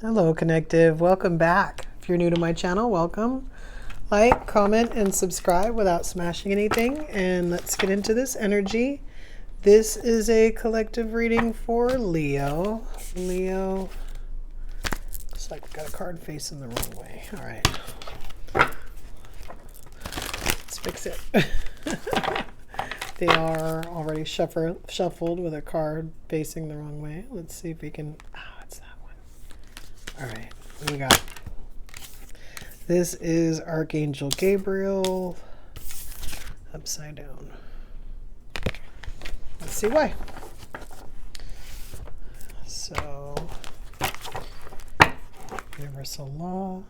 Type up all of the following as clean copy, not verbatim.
Hello, Connective. Welcome back. If you're new to my channel, welcome. Like, comment, and subscribe without smashing anything. And let's get into this energy. This is a collective reading for Leo. Leo. Looks like we got a card facing the wrong way. All right. Let's fix it. They are already shuffled with a card facing the wrong way. Let's see if we can... it's that one. All right, what do we got? This is Archangel Gabriel upside down. Let's see why. So, universal law.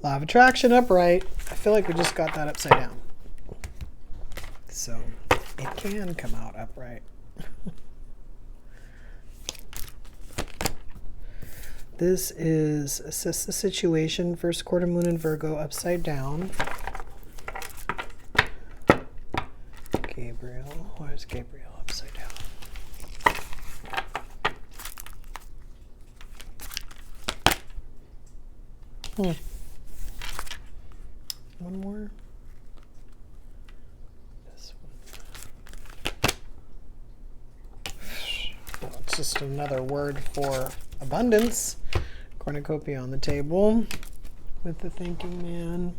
Law of attraction upright. I feel like we just got that upside down. So, it can come out upright. This is assess the situation, first quarter moon in Virgo, upside down. Gabriel, why is Gabriel upside down? One more. This one. Well, it's just another word for abundance. Cornucopia on the table with the thinking man.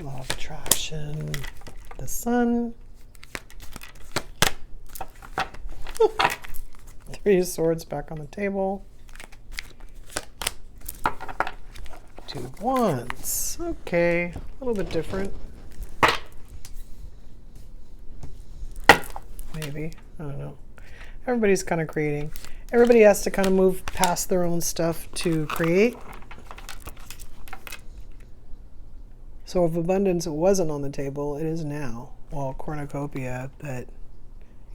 Law of attraction. The sun. Three of swords back on the table. Two of wands. Okay, a little bit different. Maybe. I don't know. Everybody's kind of creating. Everybody has to kind of move past their own stuff to create. So if abundance wasn't on the table, it is now. Well, cornucopia, but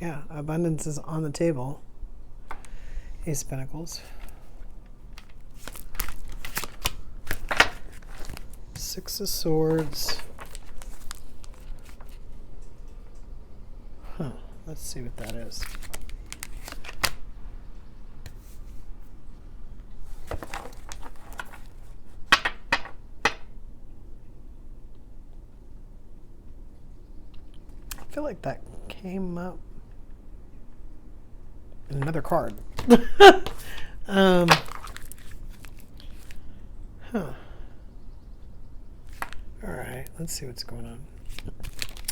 yeah, abundance is on the table. Ace of Pentacles. Six of Swords. Let's see what that is. I feel like that came up in another card. All right, let's see what's going on.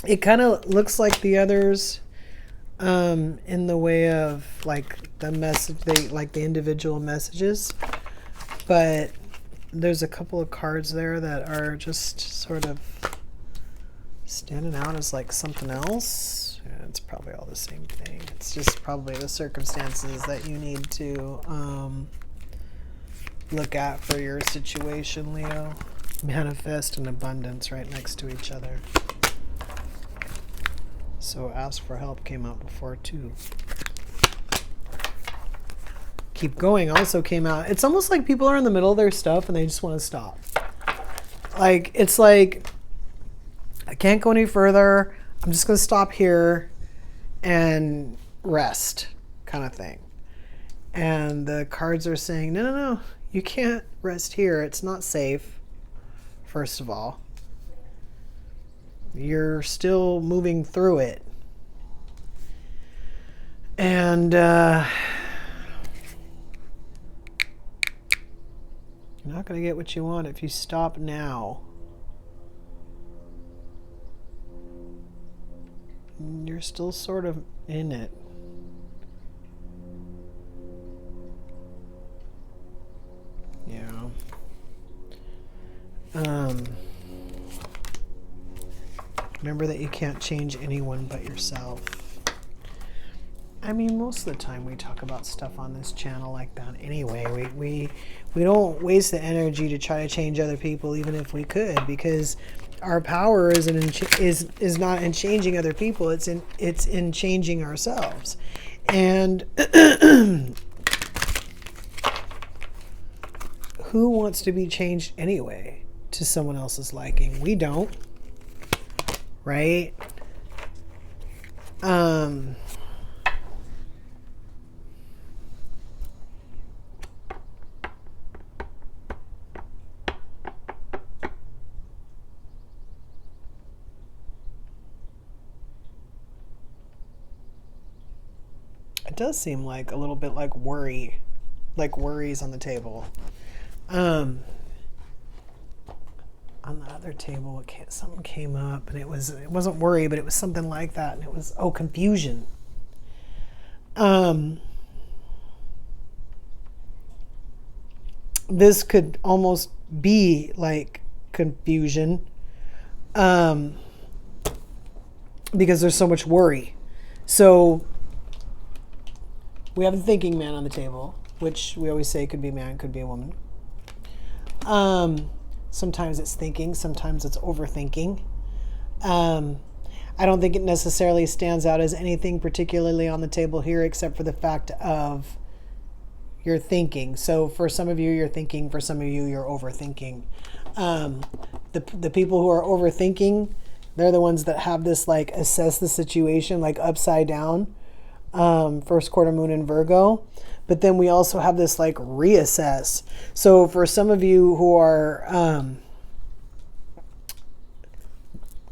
It kind of looks like the others in the way of like the message, like the individual messages, but there's a couple of cards there that are just sort of standing out as like something else. Yeah, it's probably all the same thing. It's just probably the circumstances that you need to look at for your situation, Leo. Manifest and abundance right next to each other. So ask for help came out before too. Keep going also came out. It's almost like people are in the middle of their stuff and they just want to stop. Like, it's like, I can't go any further. I'm just going to stop here and rest, kind of thing. And the cards are saying, no, you can't rest here. It's not safe, first of all. You're still moving through it. And you're not going to get what you want if you stop now. You're still sort of in it. Yeah. Remember that you can't change anyone but yourself. I mean, most of the time we talk about stuff on this channel like that anyway. We don't waste the energy to try to change other people, even if we could, because our power is not in changing other people. It's in changing ourselves. And who wants to be changed anyway to someone else's liking? We don't, right? Um, it does seem like a little bit like worries on the table. On the other table, something came up, and it wasn't worry, but it was something like that, and it was confusion. This could almost be like confusion, because there's so much worry. So we have the thinking man on the table, which we always say could be a man, could be a woman. Sometimes it's thinking, sometimes it's overthinking. I don't think it necessarily stands out as anything particularly on the table here, except for the fact of you're thinking. So for some of you, you're thinking. For some of you, you're overthinking. The people who are overthinking, they're the ones that have this like assess the situation like upside down. First quarter moon in Virgo. But then we also have this like reassess. So for some of you who are,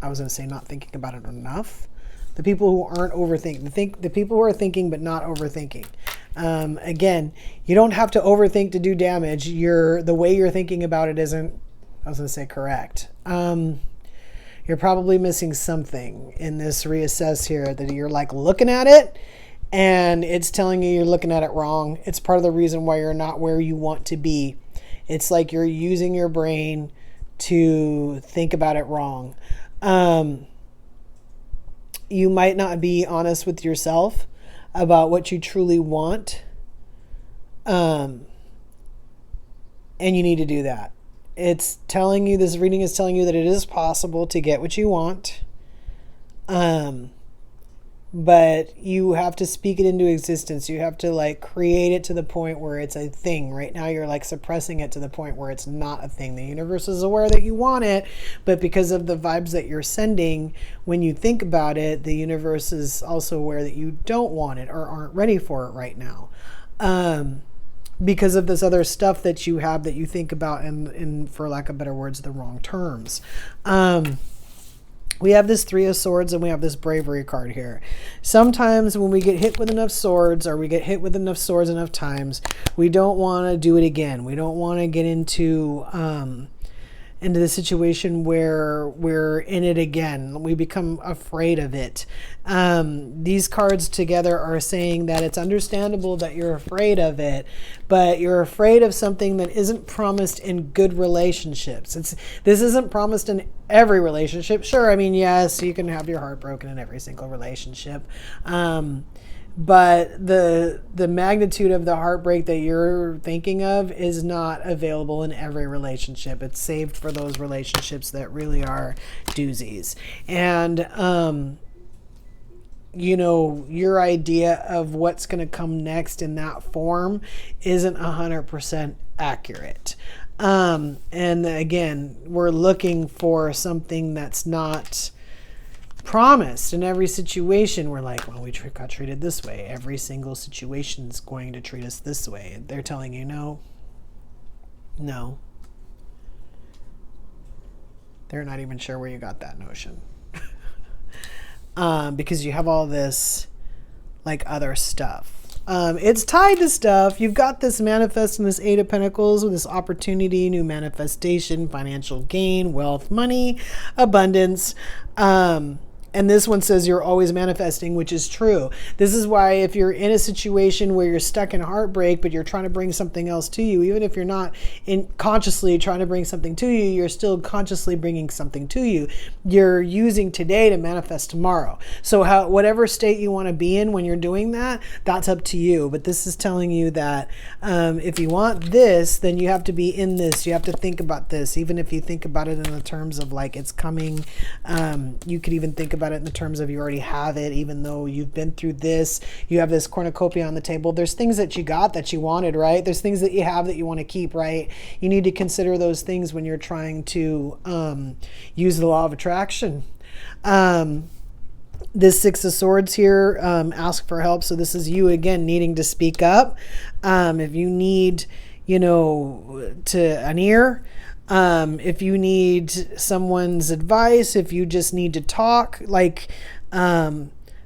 I was going to say not thinking about it enough. The people who aren't overthinking, the people who are thinking but not overthinking. Again, you don't have to overthink to do damage. The way you're thinking about it isn't, I was going to say correct. You're probably missing something in this reassess here, that you're like looking at it and it's telling you you're looking at it wrong. It's part of the reason why you're not where you want to be. It's like you're using your brain to think about it wrong. You might not be honest with yourself about what you truly want. And you need to do that. It's telling you, this reading is telling you that it is possible to get what you want. But you have to speak it into existence. You have to like create it to the point where it's a thing. Right now you're like suppressing it to the point where it's not a thing. The universe is aware that you want it, but because of the vibes that you're sending, when you think about it, the universe is also aware that you don't want it or aren't ready for it right now. Because of this other stuff that you have that you think about in for lack of better words, the wrong terms. We have this Three of Swords and we have this Bravery card here. Sometimes when we get hit with enough swords, or we get hit with enough swords enough times, we don't want to do it again. We don't want to get into the situation where we're in it again. We become afraid of it. These cards together are saying that it's understandable that you're afraid of it, but you're afraid of something that isn't promised in good relationships. This isn't promised in every relationship. Sure, I mean, yes, you can have your heart broken in every single relationship. But the magnitude of the heartbreak that you're thinking of is not available in every relationship. It's saved for those relationships that really are doozies. And, your idea of what's going to come next in that form isn't 100% accurate. And again, we're looking for something that's not promised in every situation. We're like, well, we got treated this way. Every single situation is going to treat us this way. They're telling you no. They're not even sure where you got that notion. Because you have all this like other stuff. It's tied to stuff. You've got this manifest in this Eight of Pentacles with this opportunity, new manifestation, financial gain, wealth, money, abundance. And this one says you're always manifesting, which is true. This is why if you're in a situation where you're stuck in heartbreak, but you're trying to bring something else to you, even if you're not consciously trying to bring something to you, you're still consciously bringing something to you. You're using today to manifest tomorrow. So whatever state you want to be in when you're doing that, that's up to you. But this is telling you that if you want this, then you have to be in this. You have to think about this. Even if you think about it in the terms of like it's coming, you could even think about it in the terms of you already have it, even though you've been through this. You have this cornucopia on the table. There's things that you got that you wanted, right? There's things that you have that you want to keep, right? You need to consider those things when you're trying to use the law of attraction. This Six of Swords here, ask for help. So this is you again needing to speak up. If you need, an ear, if you need someone's advice, if you just need to talk,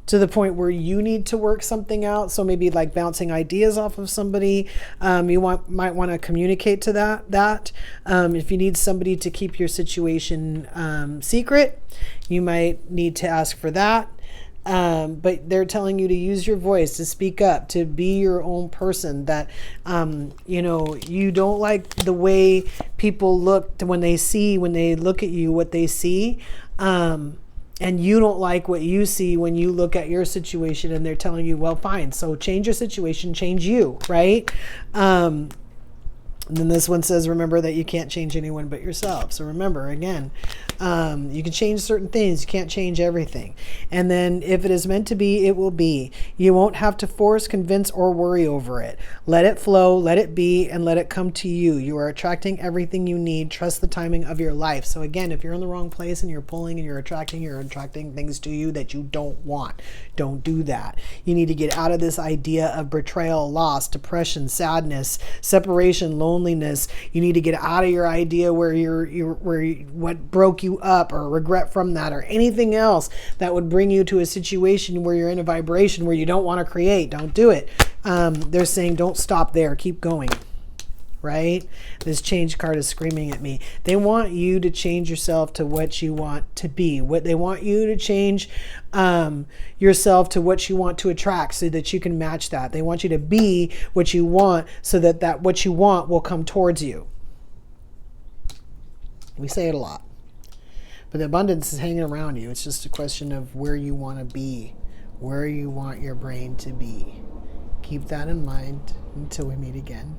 to the point where you need to work something out. So maybe like bouncing ideas off of somebody. Might want to communicate to that. If you need somebody to keep your situation secret, you might need to ask for that. But they're telling you to use your voice, to speak up, to be your own person, that, you don't like the way people look when they look at you, what they see. And you don't like what you see when you look at your situation, and they're telling you, well, fine. So change your situation, change you, right? And then this one says, remember that you can't change anyone but yourself. So remember, again, you can change certain things. You can't change everything. And then if it is meant to be, it will be. You won't have to force, convince, or worry over it. Let it flow, let it be, and let it come to you. You are attracting everything you need. Trust the timing of your life. So again, if you're in the wrong place and you're pulling and you're attracting things to you that you don't want. Don't do that. You need to get out of this idea of betrayal, loss, depression, sadness, separation, loneliness. You need to get out of your idea where what broke you up, or regret from that, or anything else that would bring you to a situation where you're in a vibration where you don't want to create. Don't do it. They're saying don't stop there. Keep going. Right? This change card is screaming at me. They want you to change yourself to what you want to be. What they want you to change yourself to what you want to attract, so that you can match that. They want you to be what you want, so that what you want will come towards you. We say it a lot. But the abundance is hanging around you. It's just a question of where you want to be, where you want your brain to be. Keep that in mind until we meet again.